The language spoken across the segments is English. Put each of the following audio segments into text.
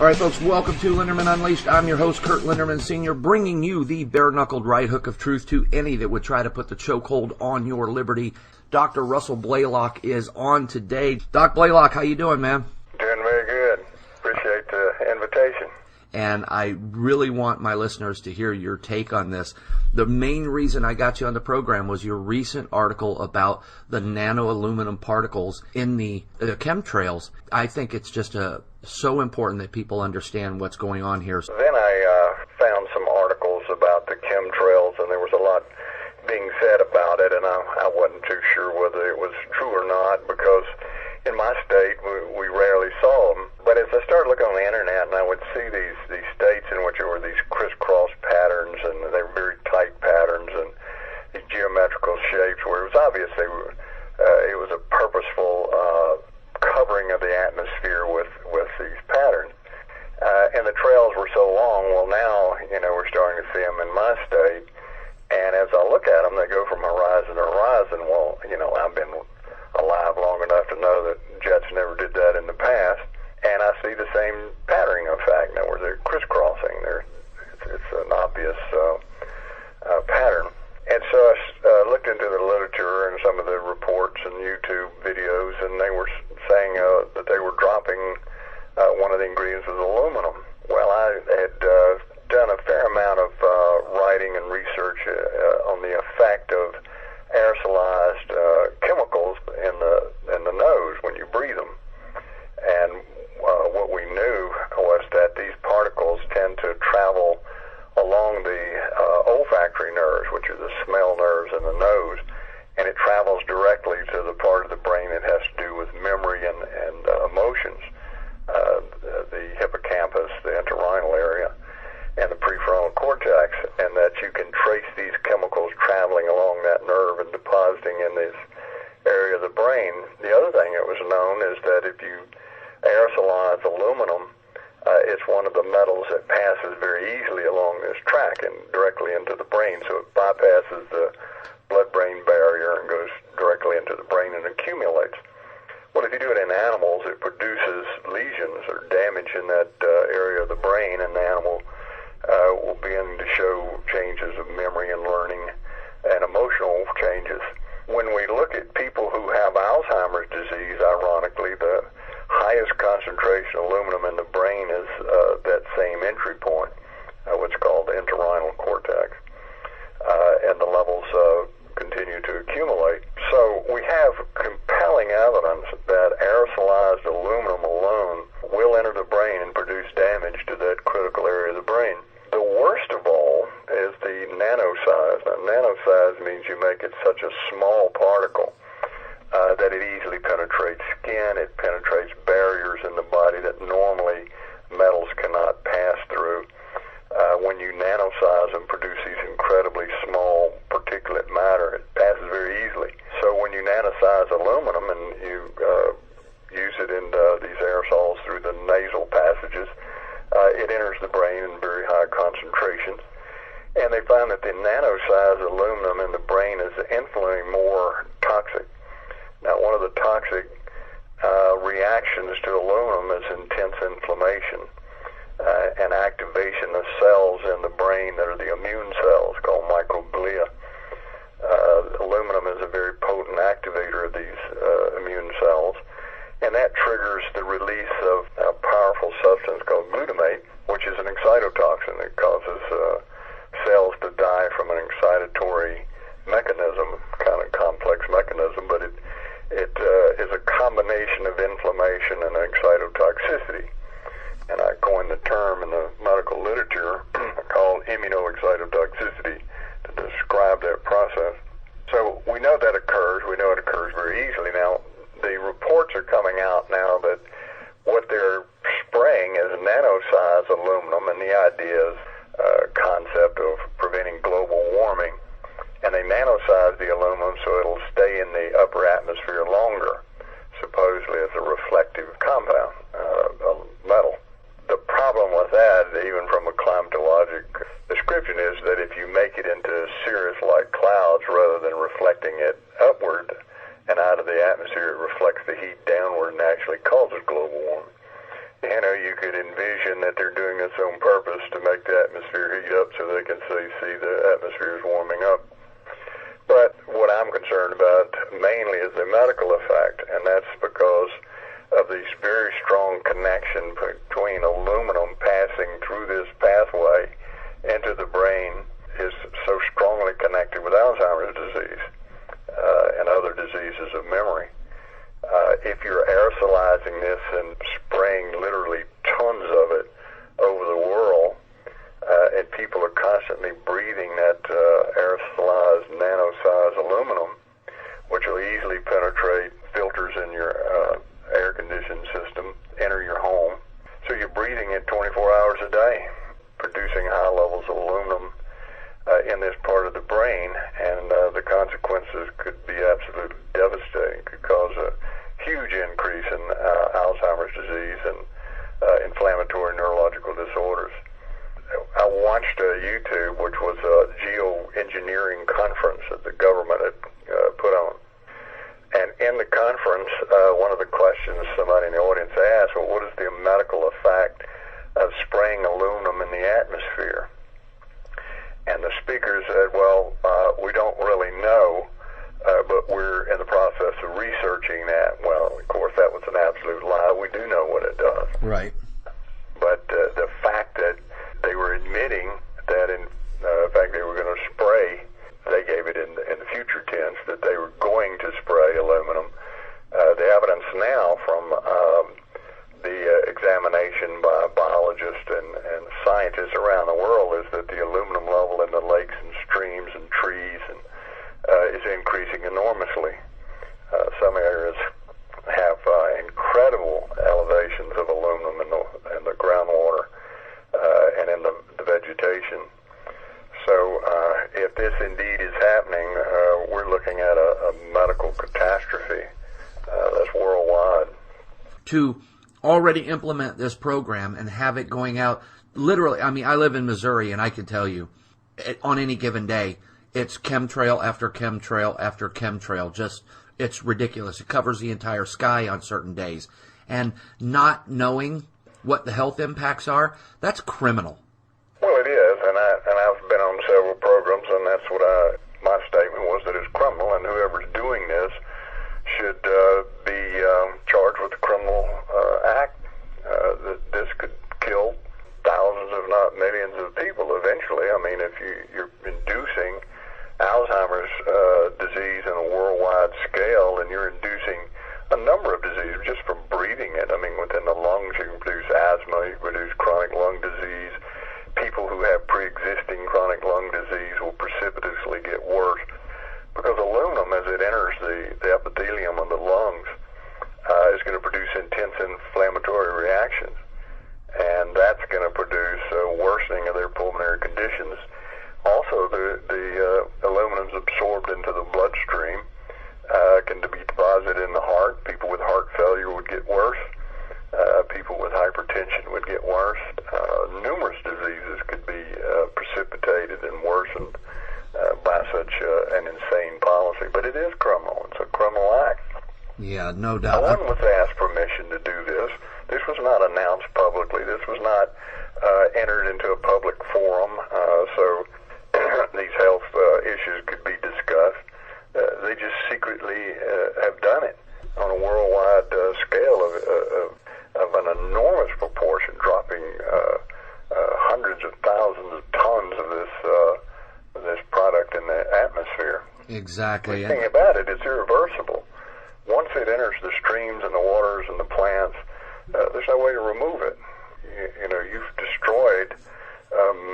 All right, folks, welcome to Linderman Unleashed. I'm your host, Kurt Linderman Sr., bringing you the bare-knuckled right hook of truth to any that would try to put the chokehold on your liberty. Dr. Russell Blaylock is on today. Doc Blaylock, how you doing, man? Doing very good. Appreciate the invitation. And I really want my listeners to hear your take on this. The main reason I got you on the program was your recent article about the nano-aluminum particles in the chemtrails. I think it's just so important that people understand what's going on here. Then I found some articles about the chemtrails, and there was a lot being said about it, and I wasn't too sure whether it was true or not, because in my state we rarely saw them. But as I started looking on the internet, and I would see these states in which there were these crisscross patterns, and they were very tight patterns, and these geometrical shapes where it was obvious it was a purposeful covering of the atmosphere with these patterns. And the trails were so long. Well, now, we're starting to see them in my state. And as I look at them, they go from horizon to horizon. Well, I've been alive long enough to know that jets never did that in the past. And I see the same patterning effect now where they're crisscrossing. It's an obvious pattern. And so I looked into the literature and some of the reports and YouTube videos, and they were saying that they were dropping one of the ingredients was aluminum. Well, I had done a fair amount of writing and research on the effect of aerosolized chemicals in the nose when you breathe them. And what we knew was that these particles tend to travel along the olfactory nerves, which are the smell nerves in the nose, and it travels directly to the part of the brain that has to do with memory and emotions, the hippocampus, the entorhinal area, and the prefrontal cortex, and that you can trace these chemicals traveling along that nerve and depositing in this area of the brain. The other thing that was known is that if you aerosolize aluminum, it's one of the metals that passes very easily along this track and directly into the brain, so it bypasses the blood-brain barrier and goes directly into the brain and accumulates. Well, if you do it in animals, it produces lesions or damage in that area of the brain, and the animal will begin to show changes of memory and learning and emotional changes. When we look at people who have Alzheimer's disease, ironically, the highest concentration of aluminum in the brain is that same entry point, what's called the entorhinal cortex, and the levels continue to accumulate. So we have compelling evidence that aerosolized aluminum alone will enter the brain and produce damage to that critical area of the brain. The worst of all is the nanosize. Now, nanosize means you make it such a small particle that it easily penetrates skin, it penetrates barriers in the body that normally metals cannot pass through. When you nanosize and produce these incredibly small particulate matter, it passes very easily. So when you nanosize aluminum and you use it in these aerosols through the nasal passages, it enters the brain in very high concentrations. And they find that the nanosized aluminum in the brain is infinitely more toxic. Now, one of the toxic reactions to aluminum is intense inflammation and activation of cells in the brain that are the immune cells called microglia. Aluminum is a very potent activator of these immune cells, and that triggers the release of a powerful substance called glutamate, which is an excitotoxin. It causes cells to die from an excitatory mechanism, kind of complex mechanism, but it is a combination of inflammation and excitotoxicity. And I coined the term in the medical literature called immunoexcitotoxicity to describe that process. So we know that occurs. We know it occurs very easily. Now, the reports are coming out now that what they're spraying is nano-sized aluminum, and the idea is concept of preventing global warming. And they nano-size the aluminum so it'll stay in the upper atmosphere longer, supposedly as a reflective compound, metal. The problem with that, even from a climatologic description, is that if you make it into cirrus-like clouds rather than reflecting it upward and out of the atmosphere, it reflects the heat downward and actually causes global warming. You you could envision that they're doing this on purpose to make the atmosphere heat up so they can see the atmosphere is warming up. But what I'm concerned about mainly is the medical effect, and that's because of this very strong connection between aluminum passing through this pathway into the brain is so strongly connected with Alzheimer's disease and other diseases of memory. If you're aerosolizing this and spraying literally tons of it over the world, and people are constantly breathing that aerosolized nano-sized aluminum, which will easily penetrate filters in your air conditioning system, enter your home. So you're breathing it 24 hours a day, producing high levels of aluminum in this part of the brain, and the consequences could be absolutely devastating. Could cause a huge increase in Alzheimer's disease and inflammatory neurological disorders. I watched YouTube, which was a geoengineering conference that the government had put on. And in the conference, one of the questions somebody in the audience asked, well, what is the medical effect of spraying aluminum in the atmosphere? And the speaker said, well, we don't really know, but we're in the process of researching that. Well, of course, that was an absolute lie. We do know what it does. Right. But the fact that they were admitting that, in fact, they were going to spray, they gave it in the future tense, that they were going to spray aluminum. The evidence now from the examination by biologists and scientists around the world is that the aluminum level in the lakes and streams and trees is increasing enormously. Some areas have incredible elevations of aluminum in the groundwater and in the vegetation. So if this indeed is happening, we're looking at a medical catastrophe that's worldwide. To already implement this program and have it going out, literally, I mean, I live in Missouri, and I can tell you, on any given day, it's chemtrail after chemtrail after chemtrail. Just, it's ridiculous. It covers the entire sky on certain days. And not knowing what the health impacts are, that's criminal. Well, it is, and I've been on several programs, and that's what my statement was, that it's criminal, and whoever's doing this should be charged with a criminal act. That this could kill thousands, if not millions, of people eventually. I mean, if you're inducing Alzheimer's disease on a worldwide scale, and you're inducing a number of diseases just from breathing it. I mean, within the lungs, you can produce asthma, you can produce chronic lung disease. People who have pre-existing chronic lung disease will precipitously get worse because aluminum, as it enters the epithelium of the lungs, is going to produce intense inflammatory reactions, and that's going to produce a worsening of their pulmonary conditions. Also, the aluminum is absorbed into the bloodstream, can be deposited in the heart. People with heart failure would get worse. People with hypertension would get worse. Numerous diseases could be precipitated and worsened by such an insane policy. But it is criminal. It's a criminal act. Yeah, no doubt. No one was asked permission to do this. This was not announced publicly. This was not entered into a public forum, so these health issues could be discussed. They just secretly have done it on a worldwide scale of an enormous proportion, dropping hundreds of thousands of tons of this product in the atmosphere. Exactly. The thing about it, it's irreversible. Once it enters the streams and the waters and the plants, there's no way to remove it. You know, you've destroyed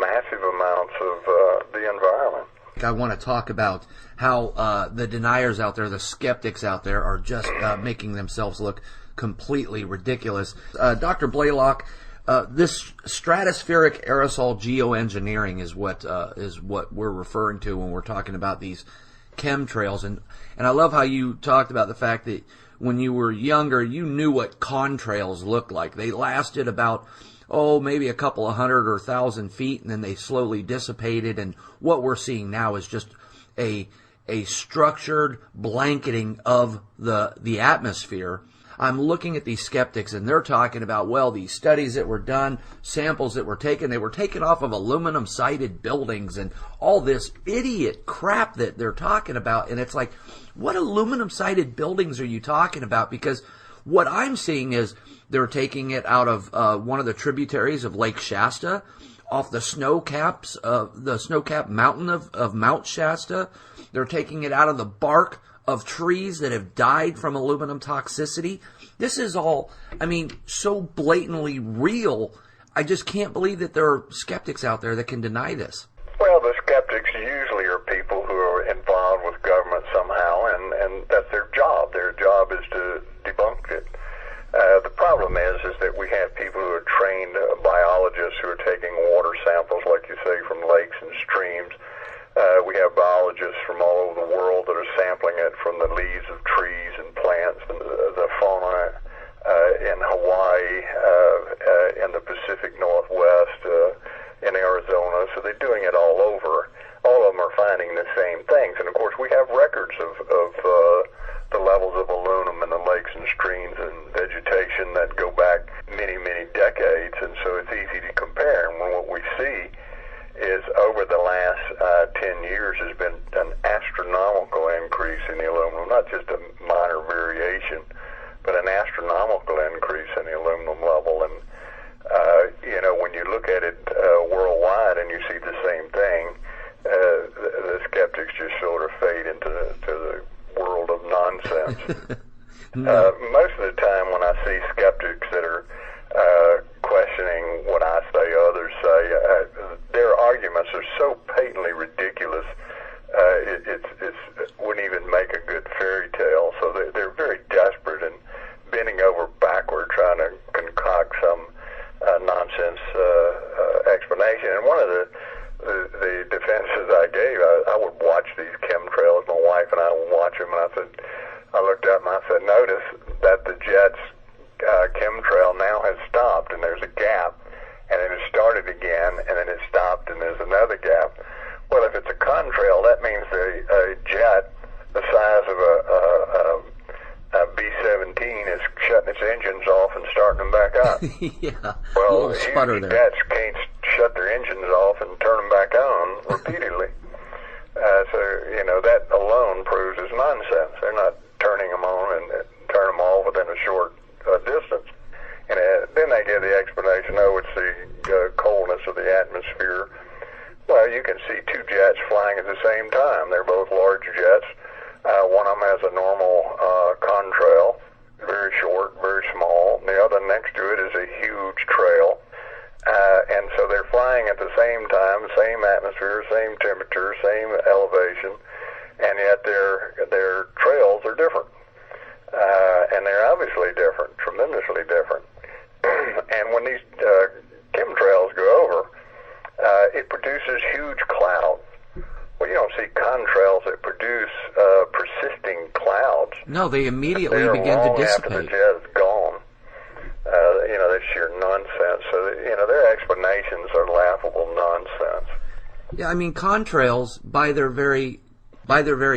massive amounts of the environment. I want to talk about how the deniers out there, the skeptics out there, are just making themselves look completely ridiculous. Dr. Blaylock, this stratospheric aerosol geoengineering is what we're referring to when we're talking about these chemtrails, and I love how you talked about the fact that when you were younger, you knew what contrails looked like. They lasted about maybe a couple of 100 or 1,000 feet, and then they slowly dissipated. And what we're seeing now is just a structured blanketing of the atmosphere. I'm looking at these skeptics, and they're talking about, well, these studies that were done, samples that were taken, they were taken off of aluminum-sided buildings and all this idiot crap that they're talking about. And it's like, what aluminum-sided buildings are you talking about? Because what I'm seeing is they're taking it out of one of the tributaries of Lake Shasta, off the snow caps of the snow-capped mountain of Mount Shasta. They're taking it out of the bark of trees that have died from aluminum toxicity. This is all, I mean, so blatantly real. I just can't believe that there are skeptics out there that can deny this. Well, the skeptics usually are people who are involved with government somehow, and that's their job. Their job is to debunk it. The problem is that we have people who are trained biologists who are taking water samples, like you say, from lakes and streams. We have biologists from all over the world that are sampling it from the leaves of trees and plants and the fauna in Hawaii, in the Pacific Northwest, in Arizona. So they're doing it all over. All of them are finding the same things. And, of course, we have records of the levels of aluminum in the lakes and streams and vegetation that go back many, many decades. And so it's easy to compare. And what we see is over the last 10 years has been an astronomical increase in the aluminum, not just a minor variation, but an astronomical increase in the aluminum level. And, when you look at it worldwide and you see the same thing, the skeptics just sort of fade into the world of nonsense. Most of the time when I see skeptics that are questioning what I say, others say, their arguments are so patently ridiculous, it wouldn't even make a good fairy tale. So they're very desperate and bending over backward trying to concoct some nonsense explanation. And one of the defenses I gave, I would watch these chemtrails. My wife and I would watch them, and I looked up and I said, notice that the jet's chemtrail now has stopped, and there's a gap, and then it started again, and then it stopped, and there's another gap. Well, if it's a contrail, that means a jet the size of a B-17 is shutting its engines off and starting them back up. Yeah, well, sputter there. Jets can't shut their engines off and turn them back on repeatedly. So, that alone proves it's nonsense. They're not turning them on and turn them off within a short distance. And then they give the explanation, it's the coldness of the atmosphere. Well, you can see two jets flying at the same time. They're both large jets. One of them has a normal contrail, very short, very small. The other next to it is a huge trail. And so they're flying at the same time, same atmosphere, same temperature, same elevation, and yet their trails are different. And they're obviously different, tremendously different. And when these chemtrails go over, it produces huge clouds. Well, you don't see contrails that produce persisting clouds. No, they immediately begin to dissipate. After the jet is gone. That's sheer nonsense. So, their explanations are laughable nonsense. Yeah, I mean, contrails, by their very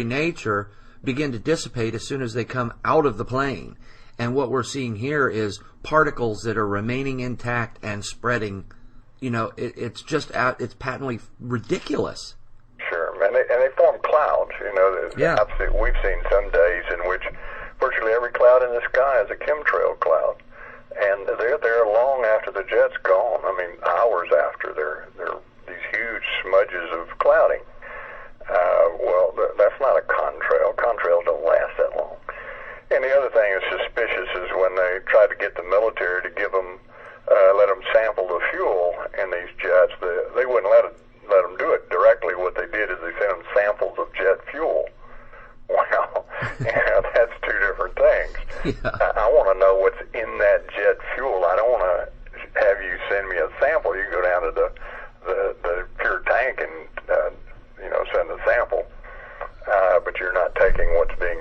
nature, begin to dissipate as soon as they come out of the plane. And what we're seeing here is particles that are remaining intact and spreading. It's patently ridiculous. Sure, and they form clouds. Yeah. We've seen some days in which virtually every cloud in the sky is a chemtrail cloud, and they're there long after the jet's gone. I mean, hours after. They're these huge smudges of clouding. Well, that's not a contrail. Contrails don't last that long. And the other thing that's suspicious is when they try to get the military to give them, let them sample the fuel in these jets. They wouldn't let them do it directly. What they did is they sent them samples of jet fuel. Well, that's two different things. Yeah. I want to know what's in that jet fuel. I don't want to have you send me a sample. You go down to the pure tank and send a sample, but you're not taking what's being